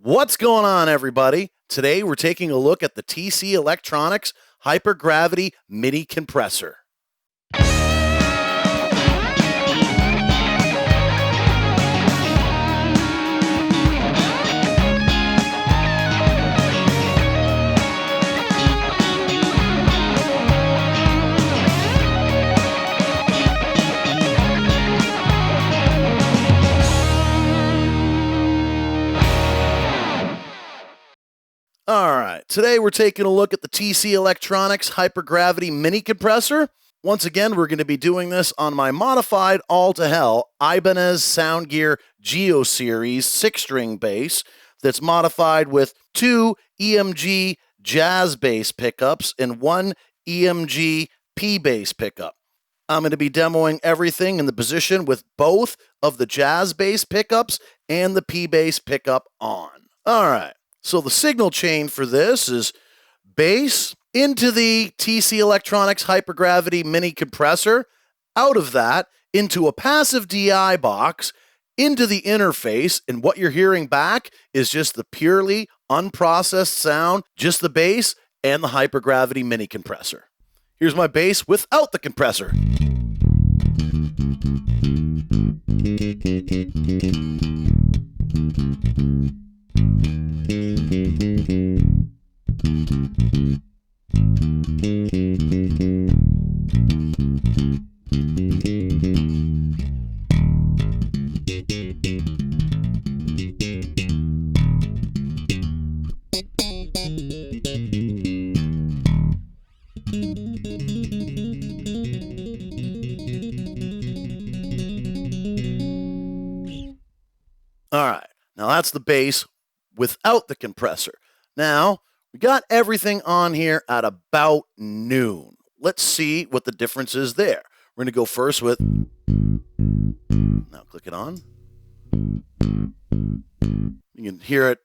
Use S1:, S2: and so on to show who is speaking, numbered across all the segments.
S1: What's going on, everybody? Today we're taking a look at the TC Electronics Hypergravity Mini Compressor. All right, today we're taking a look at the TC Electronics Hypergravity Mini Compressor. Once again, we're going to be doing this on my modified all-to-hell Ibanez Soundgear Geo Series 6-string bass that's modified with 2 EMG Jazz bass pickups and 1 EMG P bass pickup. I'm going to be demoing everything in the position with both of the Jazz bass pickups and the P bass pickup on. All right. So the signal chain for this is bass into the TC Electronics Hypergravity Mini Compressor, out of that into a passive DI box, into the interface, and what you're hearing back is just the purely unprocessed sound, just the bass and the Hypergravity Mini Compressor. Here's my bass without the compressor. All right, now that's the bass without the compressor. Now, we got everything on here at about noon. Let's see what the difference is there. We're going to go first with, now click it on. You can hear it,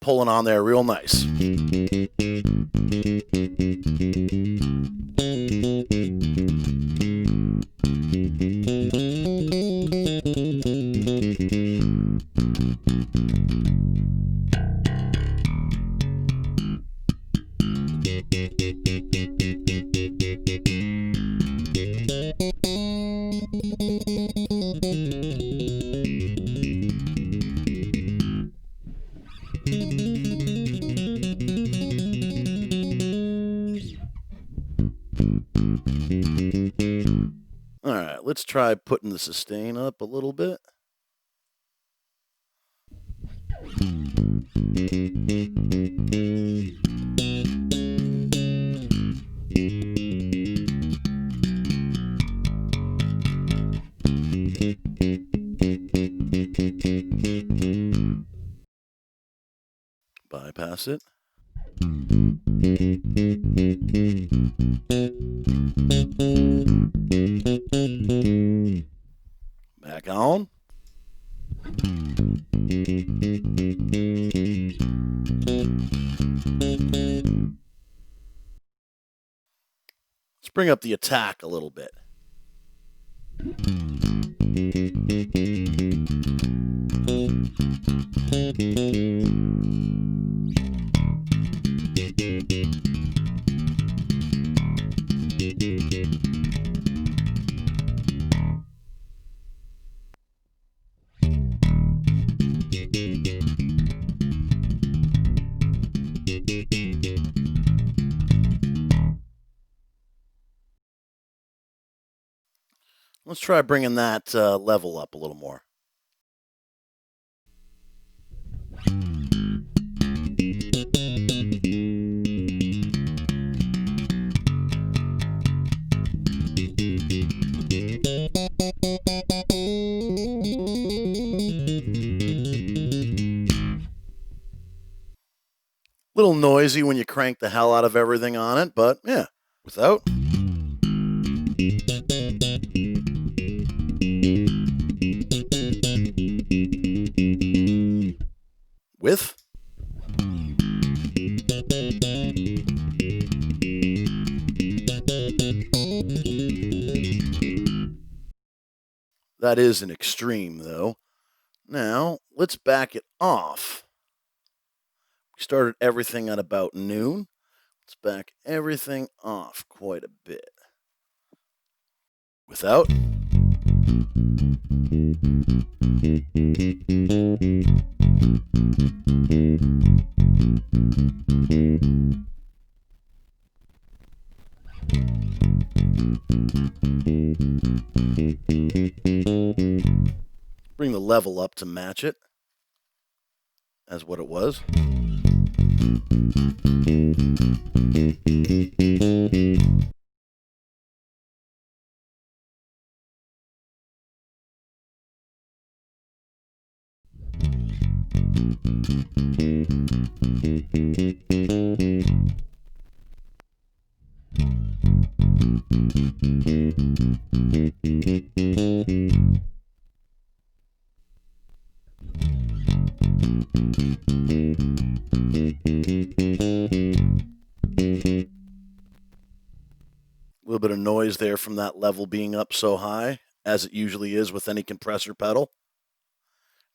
S1: pulling on there real nice. All right, let's try putting the sustain up a little bit. Bypass it. Back on. Let's bring up the attack a little bit. Let's try bringing that level up a little more. Little noisy when you crank the hell out of everything on it, but yeah, without. With. That is an extreme, though. Now, let's back it off. Started everything at about noon. Let's back everything off quite a bit. Without. Bring the level up to match it as what it was. A little bit of noise there from that level being up so high, as it usually is with any compressor pedal.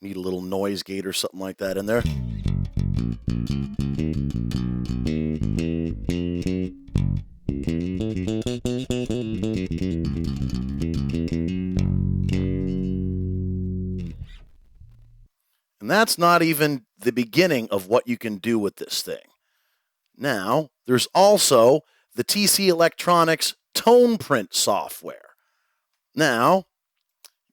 S1: Need a little noise gate or something like that in there. And that's not even the beginning of what you can do with this thing. Now, there's also the TC Electronics tone print software. Now,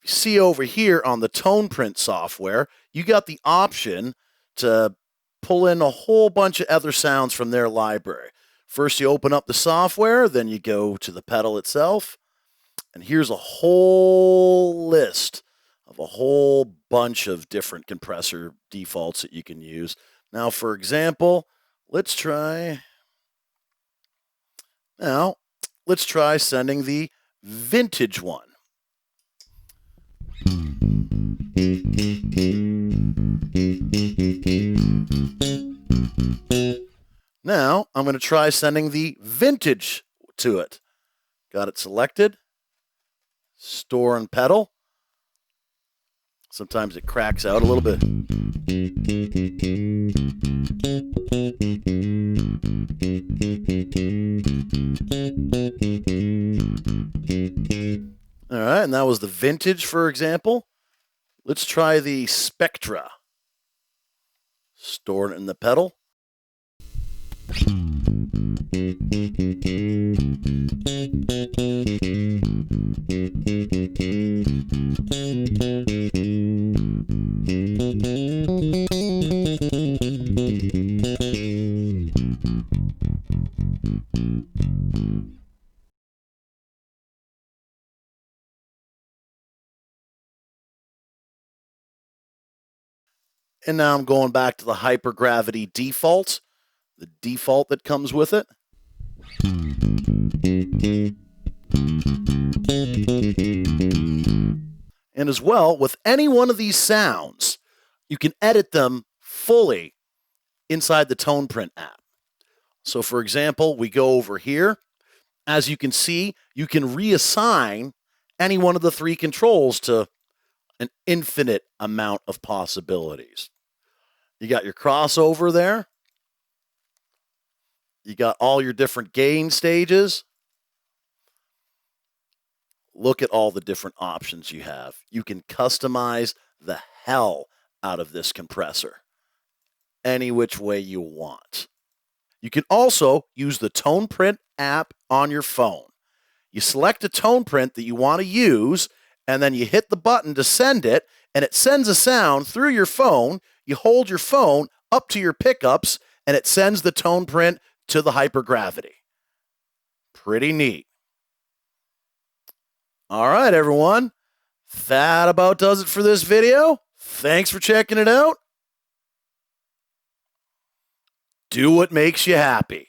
S1: you see over here on the tone print software, you got the option to pull in a whole bunch of other sounds from their library. First, you open up the software, then you go to the pedal itself, and here's a whole list of a whole bunch of different compressor defaults that you can use. Now, for example, let's try sending the vintage one. Now, I'm going to try sending the vintage to it. Got it selected. Store and pedal. Sometimes it cracks out a little bit. All right, and that was the vintage, for example. Let's try the Spectra. Store it in the pedal. And now I'm going back to the hypergravity default, the default that comes with it. And as well, with any one of these sounds, you can edit them fully inside the Tone Print app. So for example, we go over here. As you can see, you can reassign any one of the three controls to an infinite amount of possibilities. You got your crossover there. You got all your different gain stages. Look at all the different options you have. You can customize the hell out of this compressor any which way you want. You can also use the Tone Print app on your phone. You select a tone print that you want to use, and then you hit the button to send it, and it sends a sound through your phone. You hold your phone up to your pickups, and it sends the tone print to the hypergravity. Pretty neat. All right, everyone. That about does it for this video. Thanks for checking it out. Do what makes you happy.